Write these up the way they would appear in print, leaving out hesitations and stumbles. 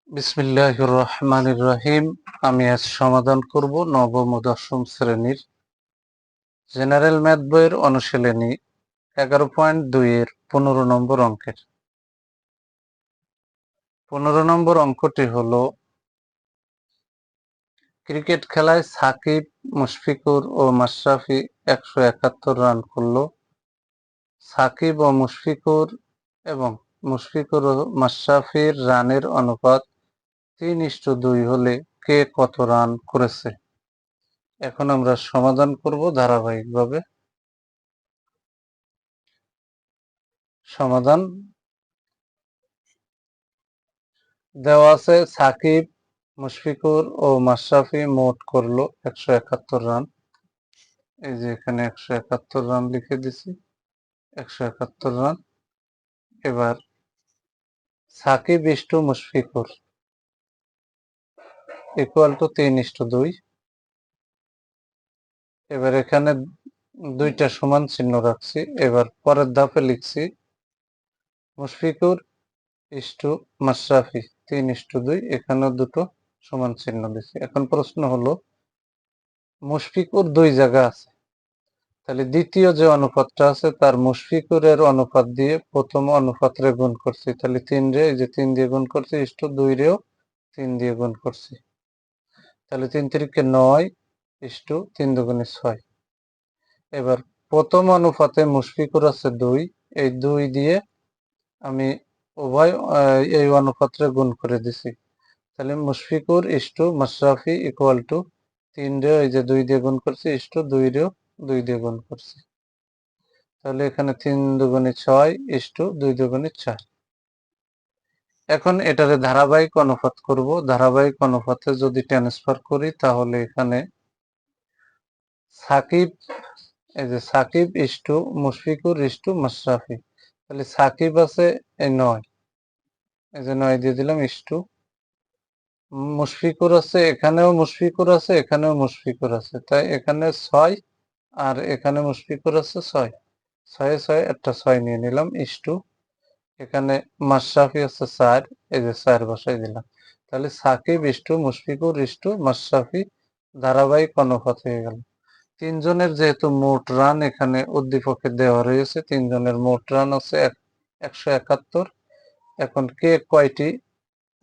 বিসমিল্লাহির রহমানির রহিম। আমি আজ সমাধান করব নবম ও দশম শ্রেণীর জেনারেল ম্যাথ বইয়ের অনুশীলনী 11.2 এর 15 নম্বর অঙ্কের। 15 নম্বর অঙ্কটি হলো, ক্রিকেট খেলায় সাকিব, মুশফিকুর ও মাশরাফি 171 রান করলো। সাকিব ও মাশরাফির রানের অনুপাত 3:2 হলে কে কত রান করেছে? এখন আমরা সমাধান করব ধারাবাহিকভাবে। সমাধান দেওয়া আছে, সাকিব, মুশফিকুর ও মাশরাফি মোট করলো 171 রান। এই যে এখানে 171 রান লিখে দিছি, 171 রান। এবার Shakib is to Mushfiqur equal to 3:2। এবার এখানে দুইটা সমান চিহ্ন রাখছি। এবার পরের ধাপে লিখছি মুশফিকুর ইস্টু মাশরাফি 3:2, এখানেও দুটো সমান চিহ্ন দিচ্ছি। এখন প্রশ্ন হলো, মুশফিকুর দুই জায়গা আছে, তাহলে দ্বিতীয় যে অনুপাতটা আছে তার মুশফিকুরের অনুপাত দিয়ে প্রথম অনুপাতরে গুণ করছি। তাহলে 3 রে এই যে 3 দিয়ে গুণ করছি, ইস্টু 2 রেও 3 দিয়ে গুণ করছি। তাহলে 3 3 9 ইস্টু 3 2 6। এবার প্রথম অনুপাতে মুশফিকুর আছে 2, এই 2 দিয়ে আমি উভয় এই অনুপাতরে গুণ করে দিছি। তাহলে Mushfiqur is to Mashrafe equal to 3 রে এই যে 2 দিয়ে গুণ করছি, ইস্টু 2 রেও 2 দিয়ে গুণ করছি। তাহলে এখানে 3 2 6 ইস্টু 2 2 4। এখন এটারে ধারাবাহিক অনুপাত করব। ধারাবাহিক অনুপাতে যদি ট্রান্সফার করি তাহলে এখানে সাকিব, এই যে সাকিব ইস্টু মুশফিকুর ইস্টু মাশরাফি, তাহলে সাকিব আছে এই 9, এই যে 9 দিয়ে দিলাম, ইস্টু মুশফিকুর আছে, এখানেও মুশফিকুর আছে, এখানেও মুশফিকুর আছে, তাই এখানে 6 আর এখানে মুশফিকুর আছে 6, 6 6 একটা 6 নিয়ে নিলাম, ইস্টু এখানে মাশরাফি আছে 4, এই যে 4 বসাই দিলাম। তাহলে সাকিব ইস্টু মুশফিকুর ইস্টু মাশরাফি ধারাবাহিক অনুপাত হয়ে গেল। তিনজনের যেহেতু মোট রান এখানে উদ্দীপকে দেওয়া রয়েছে, তিনজনের মোট রান আছে 171। এখন কে কয়টি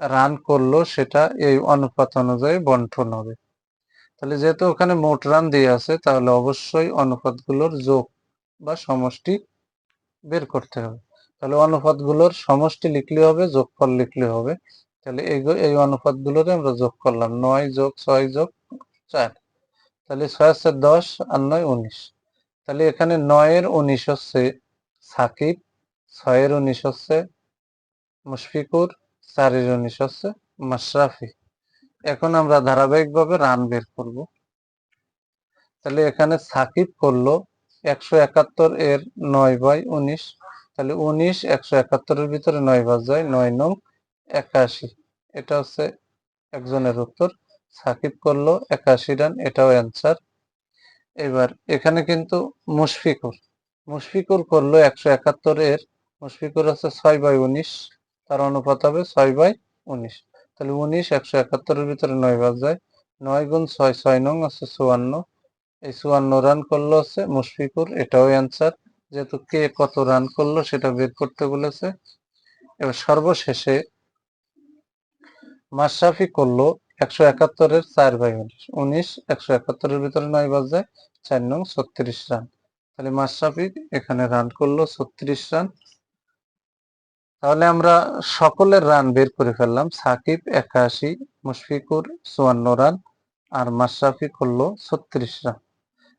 রান করলো সেটা এই অনুপাত অনুযায়ী বন্টন হবে। তাহলে যেহেতু ওখানে মোট রান দিয়ে আছে, তাহলে অবশ্যই অনুপাতগুলোর যোগ বা সমষ্টি বের করতে হবে। তাহলে অনুপাতগুলোর সমষ্টি লিখলে হবে, যোগফল লিখলে হবে। তাহলে এই অনুপাতগুলোরে আমরা যোগ করলাম, 9 যোগ 6 যোগ 4, তাহলে 6 আছে 10 আর 9 19। তাহলে এখানে 9 এর 19 হচ্ছে সাকিব, 6 এর 19 হচ্ছে মুশফিকুর, 4 এর 19 হচ্ছে মাশরাফি। এখন আমরা ধারাবাহিকভাবে রান বের করব। তাহলে এখানে সাকিব করলো 171 এর 9/19, তাহলে 19 171 এর ভিতরে 9 বাদ যায়, 9 নং 81। এটা হচ্ছে একজনের উত্তর। সাকিব করলো 81 রান, এটাও অ্যান্সার। এবার এখানে কিন্তু মুশফিকুর করলো 171 এর, মুশফিকুর আছে 6/19, তার অনুপাত হবে 6/19। তাহলে 19 171 এর ভিতরে 9 বাদ যায়, 9 গুণ 6 6 নং আছে 54, এই 54 রান করলো হচ্ছে মুশফিকুর, এটাও অ্যান্সার। যেহেতু কে কত রান করলো সেটা বের করতে বলেছে। এবার সর্বশেষে মাশরাফি করলো 171 এর 4/19, 19 171 এর ভিতরে 9 বাদ যায়, 4 নং 36 রান। তাহলে মাশরাফি এখানে রান করলো 36 রান। তাহলে আমরা সকলের রান বের করে ফেললাম। সাকিব 81, মুশফিকুর 54 রান আর মাশরাফি করলো 36 রান।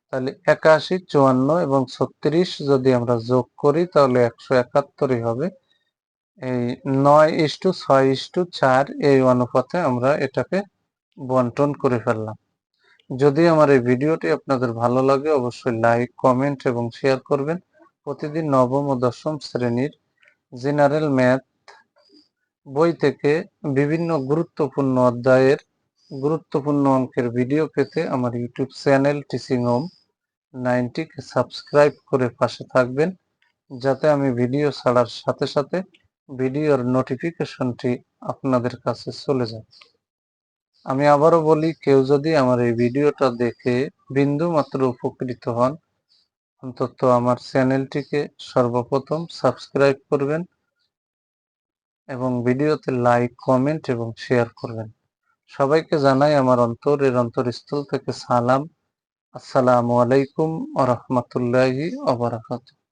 তাহলে 81, 54 এবং 36 যদি আমরা যোগ করি তাহলে 171ই হবে। এই 9:6:4 এই অনুপাতে আমরা এটাকে বন্টন করে ফেললাম। যদি আমার এই ভিডিওটি আপনাদের ভালো লাগে অবশ্যই লাইক, কমেন্ট এবং শেয়ার করবেন। প্রতিদিন নবম ও দশম শ্রেণীর জেনারেল ম্যাথ বই থেকে বিভিন্ন গুরুত্বপূর্ণ অধ্যায়ের গুরুত্বপূর্ণ অঙ্কের ভিডিও পেতে আমার ইউটিউব চ্যানেল টিচিং হোম 90কে সাবস্ক্রাইব করে পাশে থাকবেন, যাতে আমি ভিডিও ছাড়ার সাথে সাথে ভিডিওর নোটিফিকেশনটি আপনাদের কাছে চলে যায়। আমি আবারও বলি, কেউ যদি আমার এই ভিডিওটা দেখে বিন্দু মাত্র উপকৃত হন, অন্তত আমার চ্যানেলটিকে সর্বপ্রথম সাবস্ক্রাইব করবেন এবং ভিডিওতে লাইক, কমেন্ট এবং শেয়ার করবেন। সবাইকে জানাই আমার অন্তরের অন্তরস্থল থেকে সালাম। আসসালামু আলাইকুম ওয়া রাহমাতুল্লাহি ওয়া বারাকাতুহু।